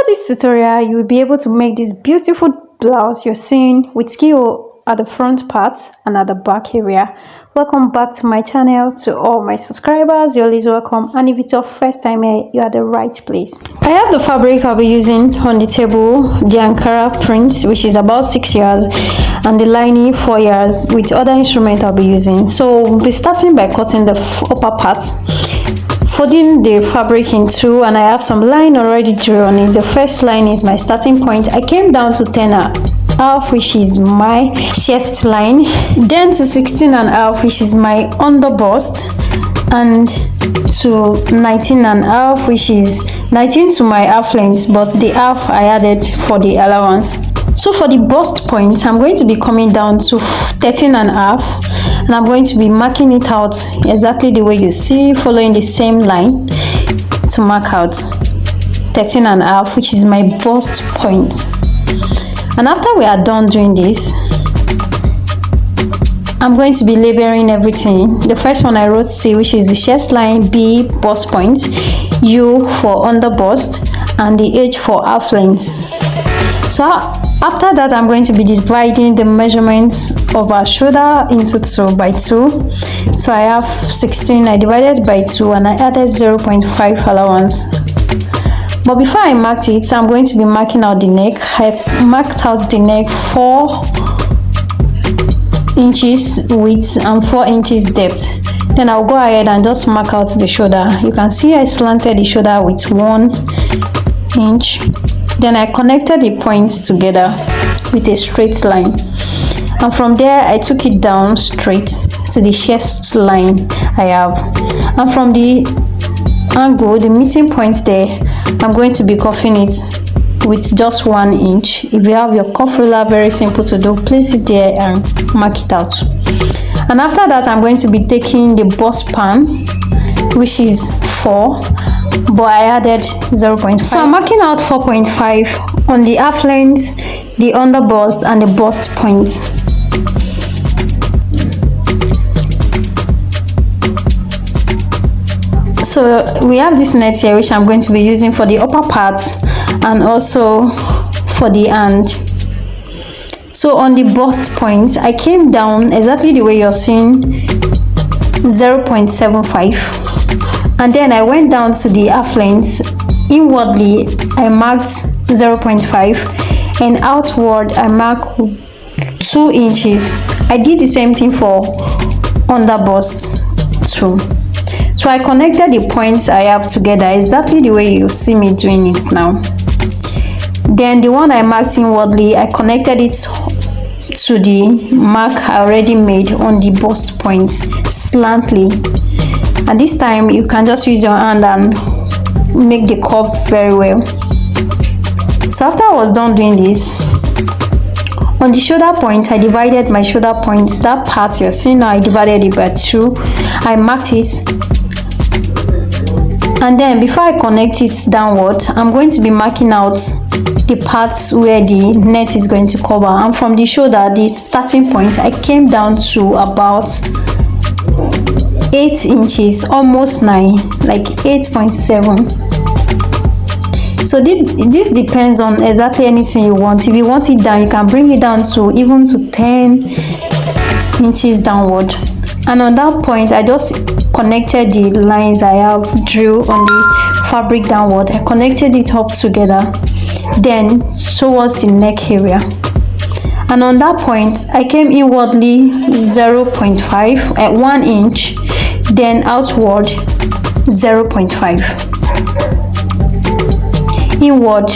this tutorial, you will be able to make this beautiful blouse you're seeing with keyhole at the front part and at the back area. Welcome back to my channel. To all my subscribers, you're always welcome, and if it's your first time here, you're at the right place. I have the fabric I'll be using on the table, the Ankara print, which is about 6 yards, and the lining 4 yards, with other instruments I'll be using. So we'll be starting by cutting the upper part, folding the fabric in two, and I have some line already drawn on it. The first line is my starting point. I came down to 10.5, which is my chest line, then to 16.5, which is my under bust, and to 19.5, which is 19 to my half length, but the half I added for the allowance. So for the bust point, I'm going to be coming down to 13.5, and I'm going to be marking it out exactly the way you see, following the same line to mark out 13.5, which is my bust point. And after we are done doing this, I'm going to be labeling everything. The first one I wrote C, which is the chest line, B bust point, U for under bust, and the H for half length. So after that, I'm going to be dividing the measurements of our shoulder into 2 by 2. So I have 16, I divided by 2, and I added 0.5 allowance. But before I marked it, I'm going to be marking out the neck. I marked out the neck 4 inches width and 4 inches depth. Then I'll go ahead and just mark out the shoulder. You can see I slanted the shoulder with 1 inch. Then I connected the points together with a straight line, and from there I took it down straight to the chest line I have, and from the angle, the meeting point there, I'm going to be cuffing it with just 1 inch. If you have your cuff ruler, very simple to do, place it there and mark it out. And after that, I'm going to be taking the bust pan, which is 4, but I added 0.5. So I'm marking out 4.5 on the half length, the under bust, and the bust points. So we have this net here, which I'm going to be using for the upper part and also for the hand. So on the bust point, I came down exactly the way you're seeing, 0.75. And then I went down to the half length. Inwardly, I marked 0.5, and outward, I marked 2 inches. I did the same thing for under bust too. So I connected the points I have together exactly the way you see me doing it now. Then the one I marked inwardly, I connected it to the mark I already made on the bust point slantly. And this time you can just use your hand and make the curve very well. So after I was done doing this, on the shoulder point, I divided my shoulder point, that part you're seeing now, I divided it by 2. I marked it, and then before I connect it downward, I'm going to be marking out the parts where the net is going to cover. And from the shoulder, the starting point, I came down to about 8 inches, almost 9, like 8.7. So this depends on exactly anything you want. If you want it down, you can bring it down to even to 10 inches downward. And on that point, I just connected the lines I have drew on the fabric downward. I connected it up together, then towards the neck area. And on that point, I came inwardly 0.5 at 1 inch, then outward 0.5. Inward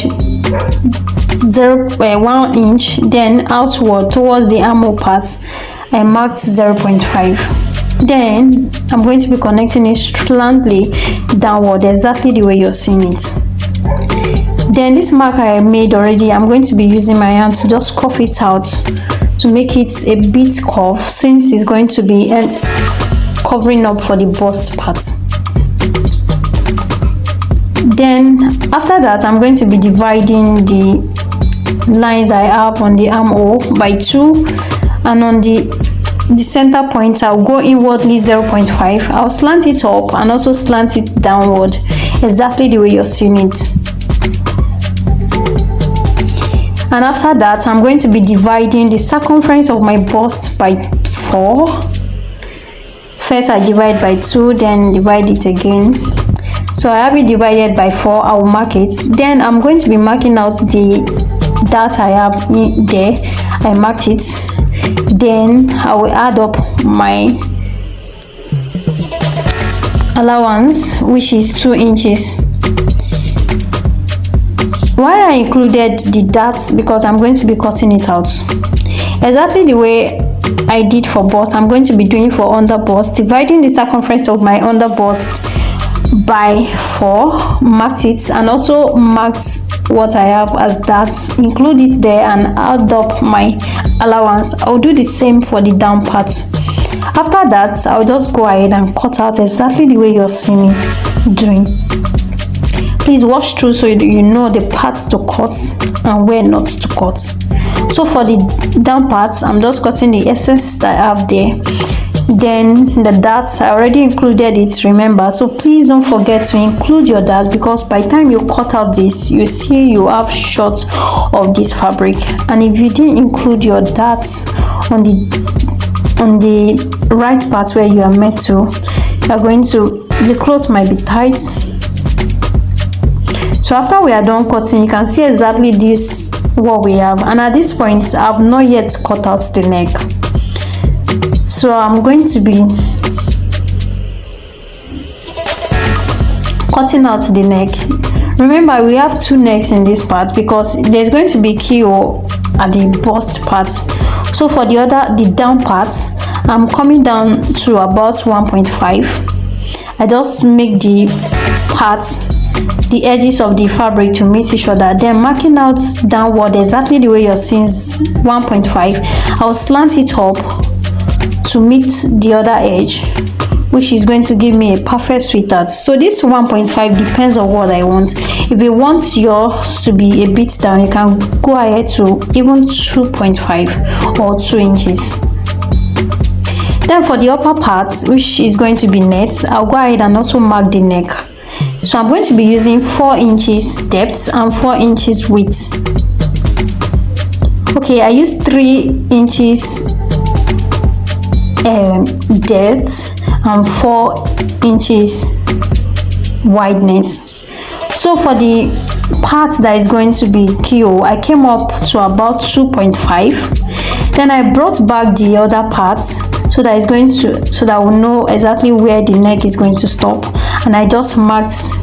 1 inch, then outward towards the armhole parts, I marked 0.5. Then I'm going to be connecting it slantly downward exactly the way you're seeing it. Then this mark I made already, I'm going to be using my hand to just cuff it out to make it a bit curved, since it's going to be covering up for the bust part. Then after that, I'm going to be dividing the lines I have on the armhole by 2, and on the center point, I'll go inwardly 0.5. I'll slant it up and also slant it downward exactly the way you're seeing it. And after that, I'm going to be dividing the circumference of my bust by 4. First I divide by 2, then divide it again. So I have it divided by 4. I will mark it. Then I'm going to be marking out the dart I have in there. I marked it. Then I will add up my allowance, which is 2 inches. Why I included the darts? Because I'm going to be cutting it out exactly the way I did for bust. I'm going to be doing for under bust, dividing the circumference of my under bust by 4, marked it, and also marked what I have as darts, include it there, and add up my allowance. I'll do the same for the down part. After that, I'll just go ahead and cut out exactly the way you're seeing me doing. Please watch through so you know the parts to cut and where not to cut. So for the down parts, I'm just cutting the excess that I have there. Then the darts, I already included it, remember. So please don't forget to include your darts, because by the time you cut out this, you see you have short of this fabric. And if you didn't include your darts on the right part where you are meant to, the cloth might be tight. So after we are done cutting, you can see exactly this what we have. And at this point, I have not yet cut out the neck. So I'm going to be cutting out the neck. Remember, we have 2 necks in this part because there's going to be keyhole at the bust part. So for the down part, I'm coming down to about 1.5. I just make the edges of the fabric to meet each other, then marking out downward exactly the way you're seeing 1.5. I'll slant it up to meet the other edge, which is going to give me a perfect sweetheart. So this 1.5 depends on what I want. If you want yours to be a bit down, you can go ahead to even 2.5 or 2 inches. Then for the upper part, which is going to be net, I'll go ahead and also mark the neck. So I'm going to be using 4 inches depth and 4 inches width. Okay, I used 3 inches depth and 4 inches wideness. So for the part that is going to be keyhole, I came up to about 2.5. Then I brought back the other part so that we'll know exactly where the neck is going to stop, and I just marked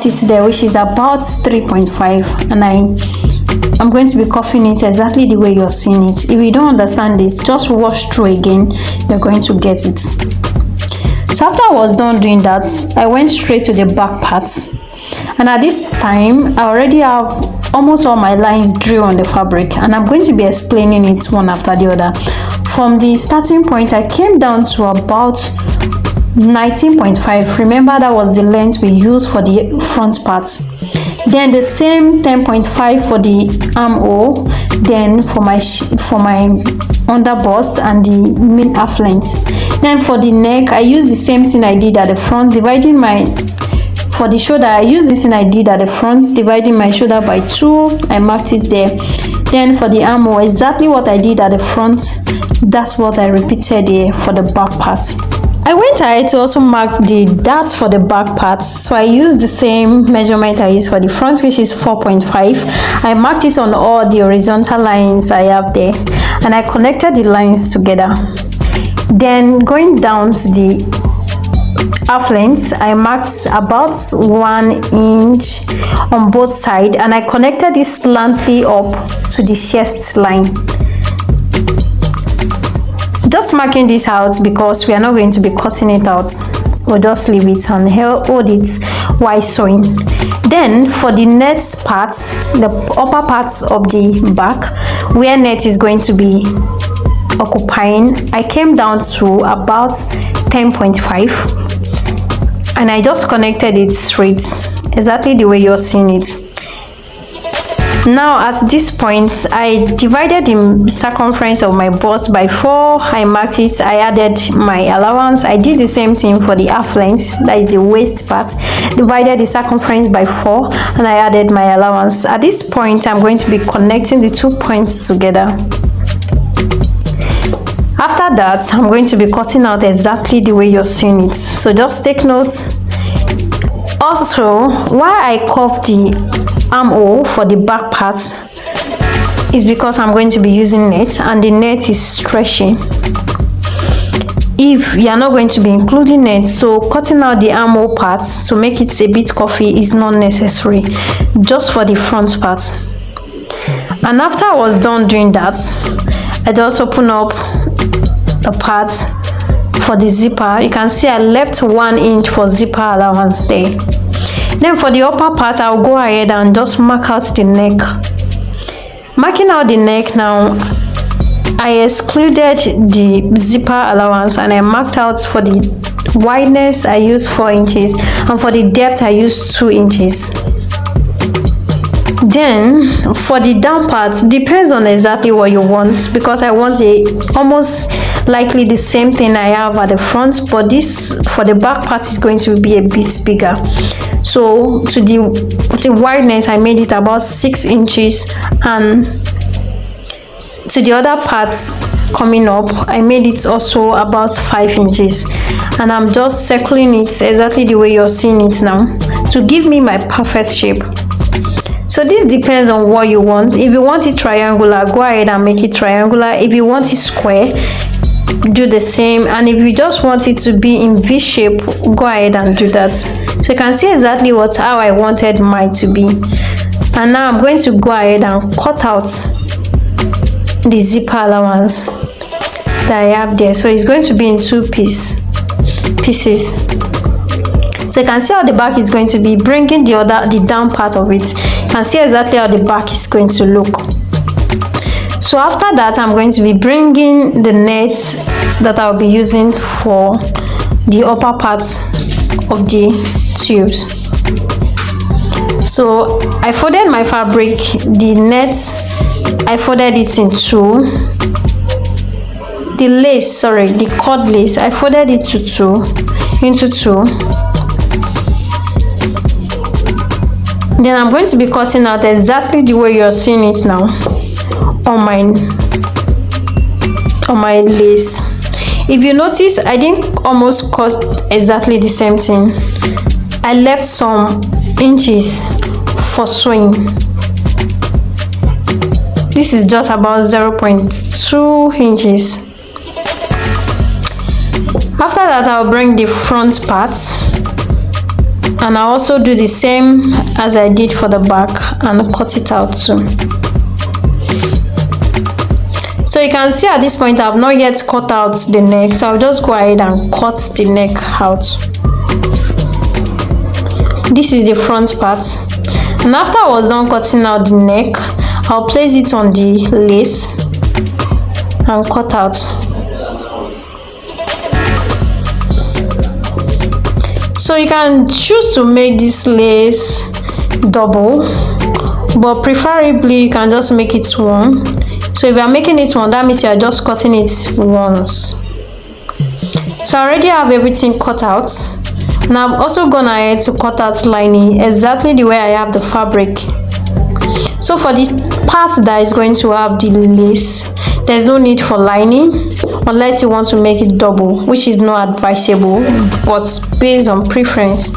it there, which is about 3.5, and I'm going to be cuffing it exactly the way you're seeing it. If you don't understand this, just watch through again, you're going to get it. So after I was done doing that, I went straight to the back part, and at this time I already have almost all my lines drew on the fabric, and I'm going to be explaining it one after the other. From the starting point, I came down to about 19.5. Remember, that was the length we used for the front part. Then the same 10.5 for the armhole, then for my under bust and the mid half length. Then for the neck, I used the same thing I did at the front, dividing my for the shoulder. I used the thing I did at the front, dividing my shoulder by 2. I marked it there. Then for the armhole, exactly what I did at the front, that's what I repeated here for the back part. I went ahead to also mark the dart for the back part, so I used the same measurement I used for the front, which is 4.5. I marked it on all the horizontal lines I have there, and I connected the lines together. Then going down to the half length, I marked about 1 inch on both sides, and I connected it slantly up to the chest line. Just marking this out because we are not going to be cutting it out. We'll just leave it and hold it while sewing. Then for the net part, the upper parts of the back where net is going to be occupying, I came down to about 10.5, and I just connected it straight exactly the way you're seeing it. Now at this point, I divided the circumference of my bust by 4. I marked it. I added my allowance. I did the same thing for the half length, that is the waist part. Divided the circumference by 4 and I added my allowance. At this point, I'm going to be connecting the 2 points together. After that, I'm going to be cutting out exactly the way you're seeing it. So just take notes. Also, why I curved the armhole for the back parts is because I'm going to be using net, and the net is stretching. If you are not going to be including net, so cutting out the armhole parts to make it a bit curvy is not necessary, just for the front part. And after I was done doing that, I just open up the parts for the zipper. You can see I left 1 inch for zipper allowance there. Then for the upper part, I'll go ahead and just mark out the neck. Marking out the neck now, I excluded the zipper allowance and I marked out for the wideness I used 4 inches and for the depth I used 2 inches. Then for the down part, depends on exactly what you want, because I want almost likely the same thing I have at the front, but this for the back part is going to be a bit bigger. So to the wideness, I made it about 6 inches, and to the other parts coming up, I made it also about 5 inches, and I'm just circling it exactly the way you're seeing it now to give me my perfect shape. So this depends on what you want. If you want it triangular, go ahead and make it triangular. If you want it square, do the same. And if you just want it to be in V shape, go ahead and do that. So you can see exactly how I wanted mine to be. And now I'm going to go ahead and cut out the zipper allowance that I have there. So it's going to be in 2 pieces. So you can see how the back is going to be, bringing the down part of it. You can see exactly how the back is going to look. So after that, I'm going to be bringing the net that I'll be using for the upper parts of the tubes. So I folded my fabric, the net, I folded it in 2. The cord lace, I folded it into 2. Then I'm going to be cutting out exactly the way you're seeing it now on my lace. If you notice, I didn't almost cut exactly the same thing. I left some inches for sewing. This is just about 0.2 inches. After that, I'll bring the front part, and I also do the same as I did for the back and cut it out too. So you can see at this point I've not yet cut out the neck, so I'll just go ahead and cut the neck out. This is the front part, and after I was done cutting out the neck, I'll place it on the lace and cut out. So you can choose to make this lace double, but preferably you can just make it 1. So if you are making it 1, that means you are just cutting it once. So I already have everything cut out, and I've also gone ahead to cut out lining exactly the way I have the fabric. So for the part that is going to have the lace, there's no need for lining unless you want to make it double, which is not advisable, but based on preference.